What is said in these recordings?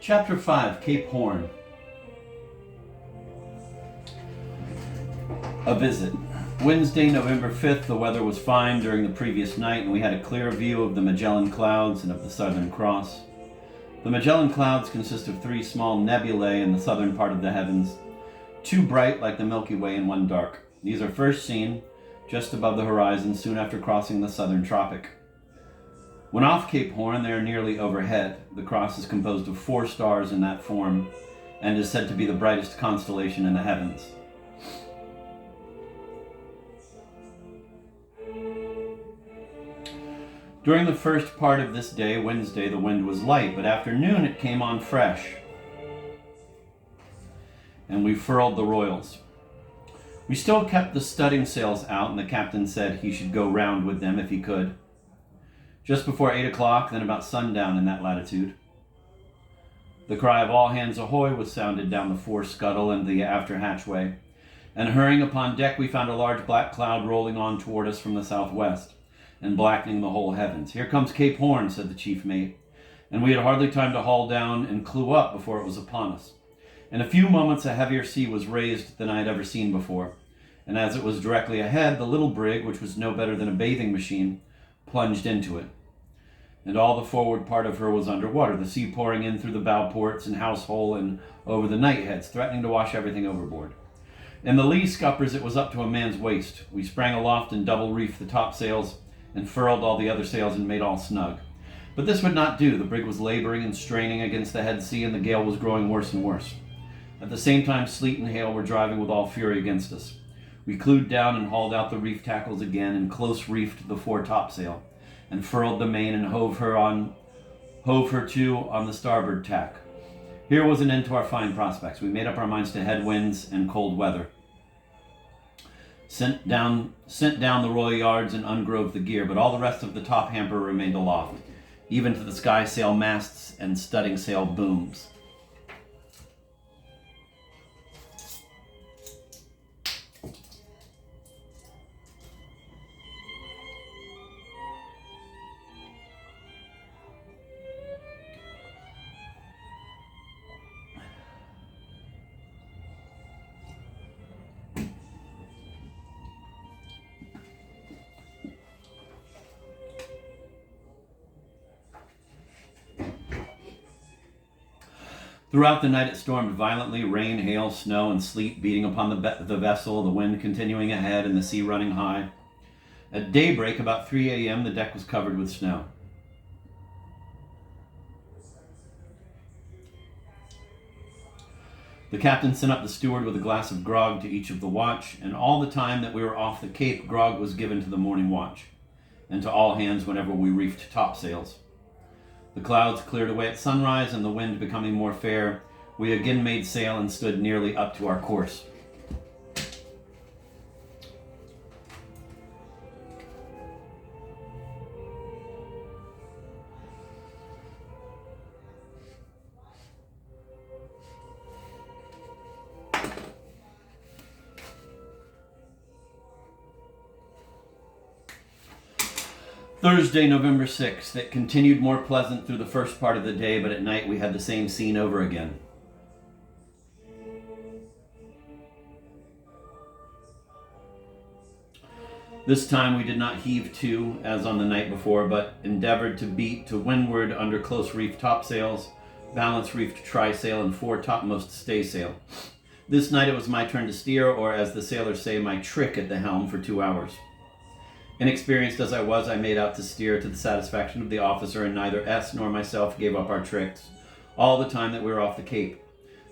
Chapter 5, Cape Horn. A visit. Wednesday, November 5th, the weather was fine during the previous night, and we had a clear view of the Magellan Clouds and of the Southern Cross. The Magellan Clouds consist of 3 small nebulae in the southern part of the heavens, 2 bright like the Milky Way and 1 dark. These are first seen just above the horizon soon after crossing the southern tropic. When off Cape Horn, they are nearly overhead. The cross is composed of 4 stars in that form and is said to be the brightest constellation in the heavens. During the first part of this day, Wednesday, the wind was light, but after noon it came on fresh, and we furled the royals. We still kept the studding sails out, and the captain said he should go round with them if he could. Just before 8 o'clock, then about sundown in that latitude, the cry of all hands ahoy was sounded down the fore scuttle and the after hatchway, and hurrying upon deck we found a large black cloud rolling on toward us from the southwest and blackening the whole heavens. "Here comes Cape Horn," said the chief mate, and we had hardly time to haul down and clew up before it was upon us. In a few moments a heavier sea was raised than I had ever seen before, and as it was directly ahead, the little brig, which was no better than a bathing machine, plunged into it, and all the forward part of her was under water, the sea pouring in through the bow ports and house hole and over the night heads, threatening to wash everything overboard. In the lee scuppers it was up to a man's waist. We sprang aloft and double reefed the topsails and furled all the other sails and made all snug. But this would not do. The brig was laboring and straining against the head sea, and the gale was growing worse and worse. At the same time, sleet and hail were driving with all fury against us. We clewed down and hauled out the reef tackles again, and close reefed the fore topsail, and furled the main and hove her to on the starboard tack. Here was an end to our fine prospects. We made up our minds to headwinds and cold weather. Sent down the royal yards and ungrove the gear, but all the rest of the top hamper remained aloft, even to the skysail masts and studding sail booms. Throughout the night it stormed violently, rain, hail, snow, and sleet beating upon the vessel, the wind continuing ahead and the sea running high. At daybreak, about 3 a.m., the deck was covered with snow. The captain sent up the steward with a glass of grog to each of the watch, and all the time that we were off the Cape, grog was given to the morning watch, and to all hands whenever we reefed topsails. The clouds cleared away at sunrise, and the wind becoming more fair, we again made sail and stood nearly up to our course. Thursday, November 6th. It continued more pleasant through the first part of the day, but at night we had the same scene over again. This time we did not heave to, as on the night before, but endeavored to beat to windward under close reefed topsails, balance reefed trysail, and fore topmost staysail. This night it was my turn to steer, or as the sailors say, my trick at the helm for 2 hours. Inexperienced as I was, I made out to steer to the satisfaction of the officer, and neither S nor myself gave up our tricks all the time that we were off the Cape.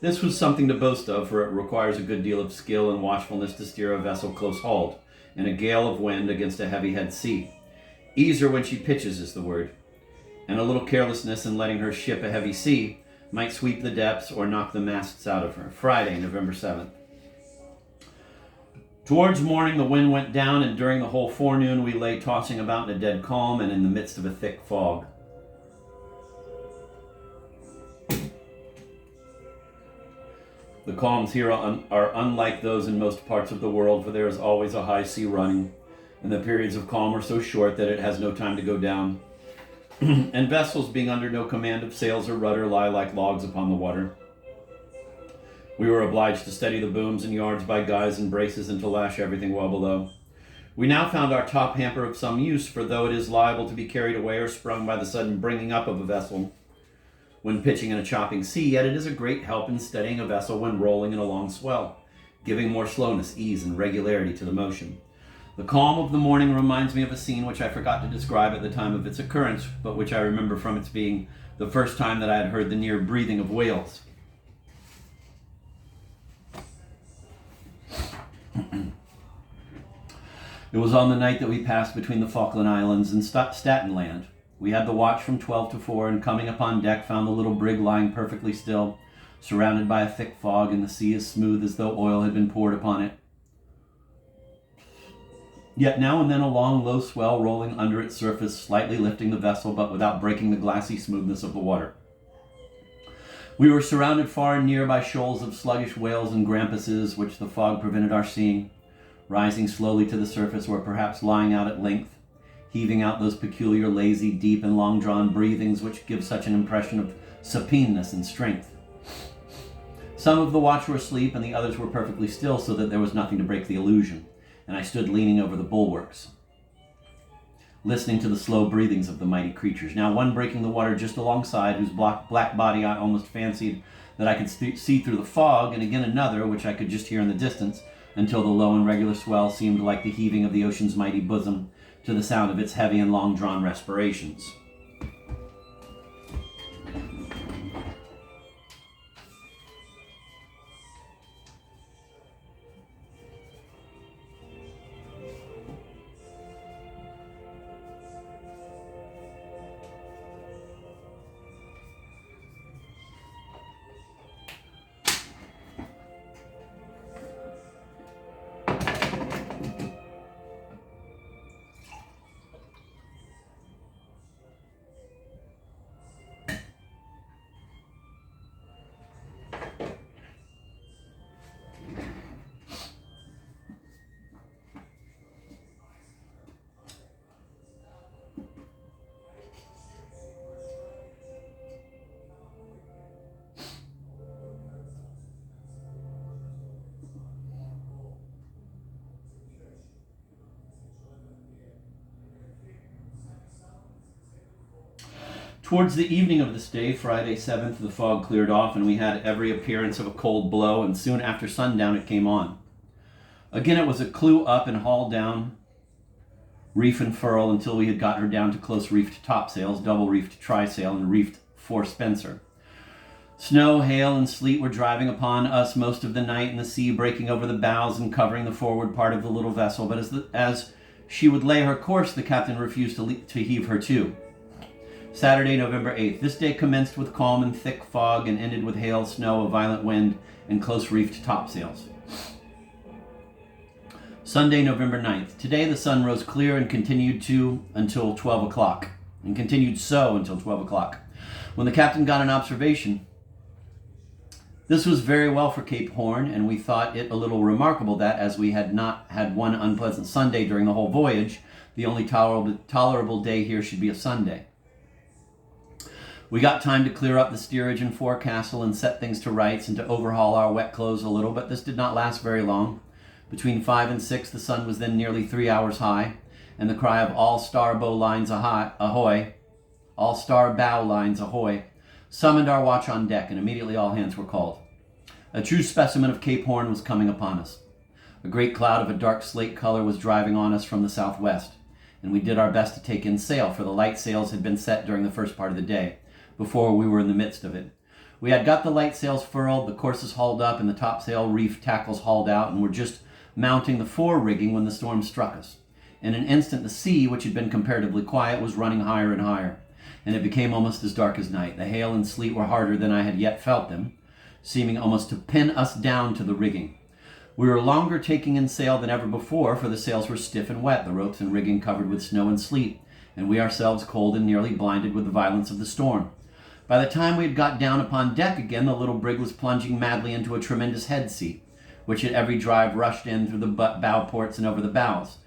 This was something to boast of, for it requires a good deal of skill and watchfulness to steer a vessel close-hauled in a gale of wind against a heavy-head sea. Ease her when she pitches is the word, and a little carelessness in letting her ship a heavy sea might sweep the depths or knock the masts out of her. Friday, November 7th. Towards morning the wind went down, and during the whole forenoon we lay tossing about in a dead calm and in the midst of a thick fog. The calms here are unlike those in most parts of the world, for there is always a high sea running, and the periods of calm are so short that it has no time to go down. and vessels being under no command of sails or rudder lie like logs upon the water. We were obliged to steady the booms and yards by guys and braces and to lash everything well below. We now found our top hamper of some use, for though it is liable to be carried away or sprung by the sudden bringing up of a vessel when pitching in a chopping sea, yet it is a great help in steadying a vessel when rolling in a long swell, giving more slowness, ease, and regularity to the motion. The calm of the morning reminds me of a scene which I forgot to describe at the time of its occurrence, but which I remember from its being the first time that I had heard the near breathing of whales. It was on the night that we passed between the Falkland Islands and Staten Land. We had the watch from 12 to 4, and coming upon deck found the little brig lying perfectly still, surrounded by a thick fog, and the sea as smooth as though oil had been poured upon it. Yet now and then a long, low swell rolling under its surface, slightly lifting the vessel, but without breaking the glassy smoothness of the water. We were surrounded far and near by shoals of sluggish whales and grampuses, which the fog prevented our seeing, rising slowly to the surface or perhaps lying out at length, heaving out those peculiar, lazy, deep, and long-drawn breathings which give such an impression of supineness and strength. Some of the watch were asleep, and the others were perfectly still, so that there was nothing to break the illusion, and I stood leaning over the bulwarks, listening to the slow breathings of the mighty creatures, now one breaking the water just alongside, whose black body I almost fancied that I could see through the fog, and again another, which I could just hear in the distance, until the low and regular swell seemed like the heaving of the ocean's mighty bosom, to the sound of its heavy and long-drawn respirations. Towards the evening of this day, Friday 7th, the fog cleared off, and we had every appearance of a cold blow, and soon after sundown it came on. Again it was a clew up and haul down, reef and furl, until we had got her down to close reefed topsails, double reefed trysail, and reefed fore spencer. Snow, hail, and sleet were driving upon us most of the night, and the sea breaking over the bows and covering the forward part of the little vessel, but as she would lay her course, the captain refused to heave her to. Saturday, November 8th. This day commenced with calm and thick fog and ended with hail, snow, a violent wind, and close-reefed topsails. Sunday, November 9th. Today the sun rose clear and continued so until 12 o'clock. When the captain got an observation. This was very well for Cape Horn, and we thought it a little remarkable that, as we had not had one unpleasant Sunday during the whole voyage, the only tolerable day here should be a Sunday. We got time to clear up the steerage and forecastle and set things to rights and to overhaul our wet clothes a little, but this did not last very long. Between 5 and 6 the sun was then nearly 3 hours high, and the cry of all star bow lines ahoy, all star bow lines ahoy, summoned our watch on deck, and immediately all hands were called. A true specimen of Cape Horn was coming upon us. A great cloud of a dark slate color was driving on us from the southwest, and we did our best to take in sail, for the light sails had been set during the first part of the day, before we were in the midst of it. We had got the light sails furled, the courses hauled up, and the topsail reef tackles hauled out, and were just mounting the fore rigging when the storm struck us. In an instant the sea, which had been comparatively quiet, was running higher and higher, and it became almost as dark as night. The hail and sleet were harder than I had yet felt them, seeming almost to pin us down to the rigging. We were longer taking in sail than ever before, for the sails were stiff and wet, the ropes and rigging covered with snow and sleet, and we ourselves cold and nearly blinded with the violence of the storm. By the time we had got down upon deck again, the little brig was plunging madly into a tremendous head sea, which at every drive rushed in through the bow ports and over the bows.